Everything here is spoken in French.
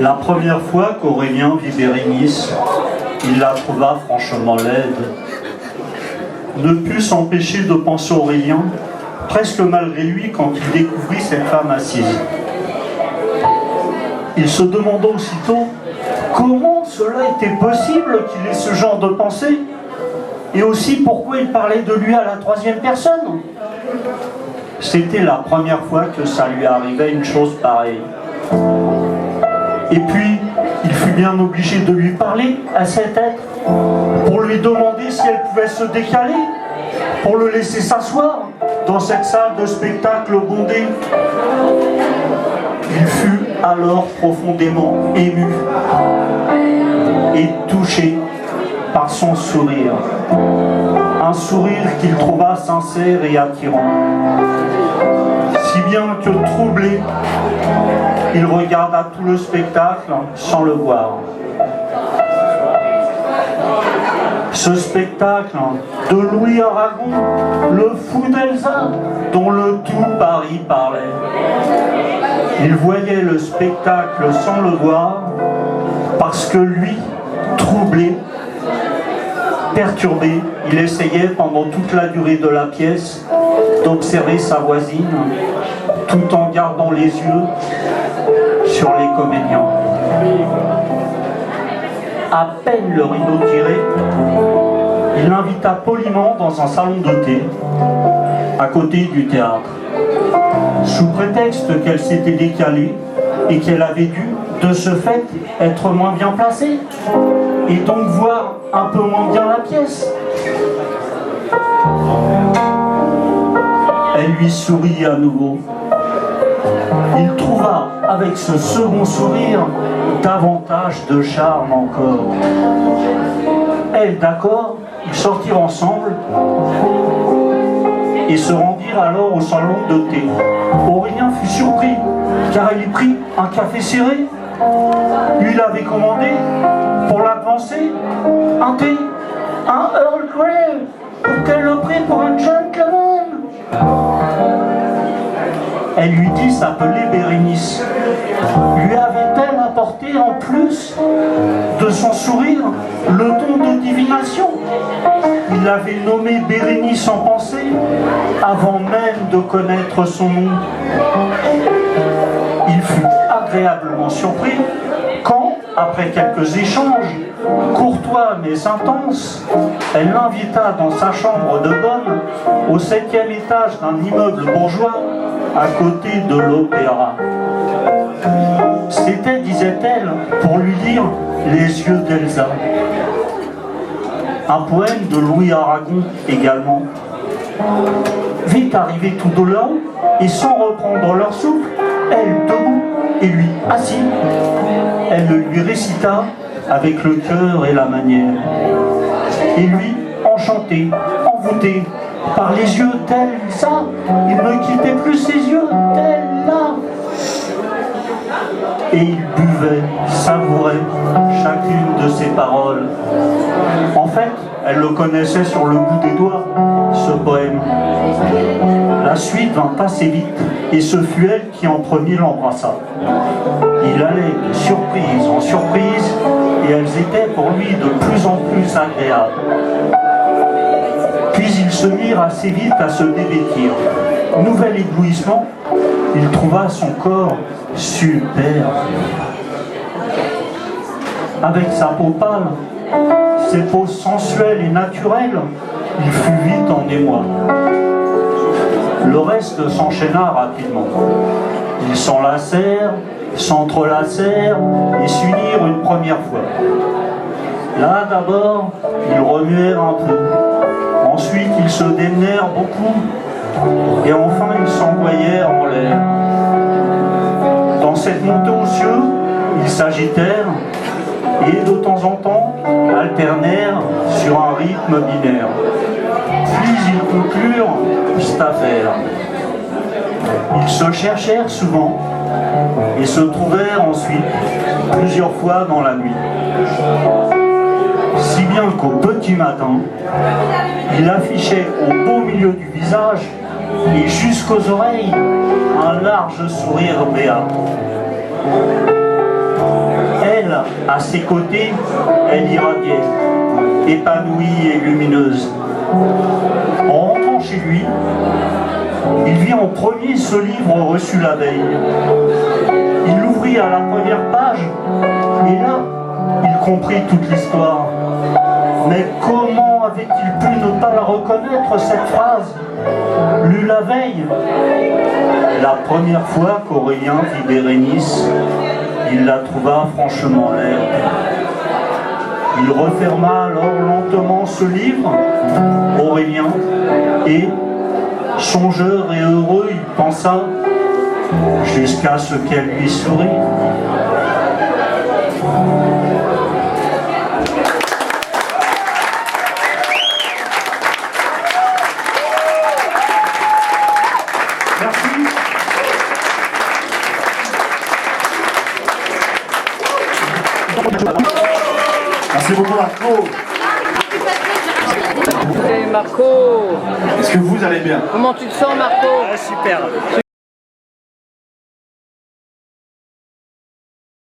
La première fois qu'Aurélien vit Bérénice, il la trouva franchement laide. Ne put s'empêcher de penser Aurélien, presque malgré lui, quand il découvrit cette femme assise. Il se demanda aussitôt comment cela était possible qu'il ait ce genre de pensée, et aussi pourquoi il parlait de lui à la troisième personne. C'était la première fois que ça lui arrivait une chose pareille. Et puis, il fut bien obligé de lui parler à cet être, pour lui demander si elle pouvait se décaler, pour le laisser s'asseoir dans cette salle de spectacle bondée. Il fut alors profondément ému et touché par son sourire. Un sourire qu'il trouva sincère et attirant. Si bien que troublé, il regarda tout le spectacle sans le voir. Ce spectacle de Louis Aragon, le fou d'Elsa, dont le tout Paris parlait. Il voyait le spectacle sans le voir, parce que lui, troublé, perturbé, il essayait pendant toute la durée de la pièce d'observer sa voisine, tout en gardant les yeux sur les comédiens. À peine le rideau tiré, il l'invita poliment dans un salon de thé, à côté du théâtre. Sous prétexte qu'elle s'était décalée et qu'elle avait dû, de ce fait, être moins bien placée, et donc voir un peu moins bien la pièce. Elle lui sourit à nouveau. Il trouva, avec ce second sourire, davantage de charme encore. Elle, d'accord, ils sortirent ensemble et se rendirent alors au salon de thé. Aurélien fut surpris, car elle y prit un café serré. Lui l'avait commandé, pour l'avancer, un thé, un Earl Grey, pour qu'elle le prit pour un gentleman. Elle lui dit s'appeler Bérénice. Lui avait-elle apporté en plus de son sourire le ton de divination? Il l'avait nommée Bérénice en pensée avant même de connaître son nom. Il fut agréablement surpris quand, après quelques échanges, courtois mais intenses, elle l'invita dans sa chambre de bonne, au 7e étage d'un immeuble bourgeois, à côté de l'opéra. C'était, disait-elle, pour lui lire Les yeux d'Elsa. Un poème de Louis Aragon également. Vite arrivés tout de là-haut, et sans reprendre leur souffle, elle debout et lui assis, elle le lui récita avec le cœur et la manière. Et lui, enchanté, envoûté, par les yeux d'Elsa, il ne quittait plus ses yeux d'elle-là. Et il buvait, savourait chacune de ses paroles. En fait, elle le connaissait sur le bout des doigts, ce poème. La suite vint assez vite, et ce fut elle qui en premier l'embrassa. Il allait de surprise en surprise, et elles étaient pour lui de plus en plus agréables. Puis ils se mirent assez vite à se dévêtir. Nouvel éblouissement, il trouva son corps superbe. Avec sa peau pâle, ses poses sensuelles et naturelles, il fut vite en émoi. Le reste s'enchaîna rapidement. Ils s'enlacèrent, s'entrelacèrent et s'unirent une première fois. Là d'abord, ils remuèrent un peu. Ensuite, ils se démenèrent beaucoup. Et enfin, ils s'envoyèrent en l'air. Dans cette montée aux cieux, ils s'agitèrent et de temps en temps alternèrent sur un rythme binaire. Puis ils conclurent cette affaire. Ils se cherchèrent souvent et se trouvèrent ensuite plusieurs fois dans la nuit. Si bien qu'au petit matin, il affichait au beau milieu du visage et jusqu'aux oreilles un large sourire béat. À ses côtés, elle irradiait, épanouie et lumineuse. En rentrant chez lui, il vit en premier ce livre reçu la veille. Il l'ouvrit à la première page, et là, il comprit toute l'histoire. Mais comment avait-il pu ne pas la reconnaître, cette phrase, lue la veille? La première fois qu'Aurélien vit Bérénice, il la trouva franchement laide. Il referma alors lentement ce livre, Aurélien, et, songeur et heureux, il pensa, jusqu'à ce qu'elle lui sourit. Merci beaucoup Marco. Hey Marco, Est-ce que vous allez bien? comment tu te sens Marco? Super.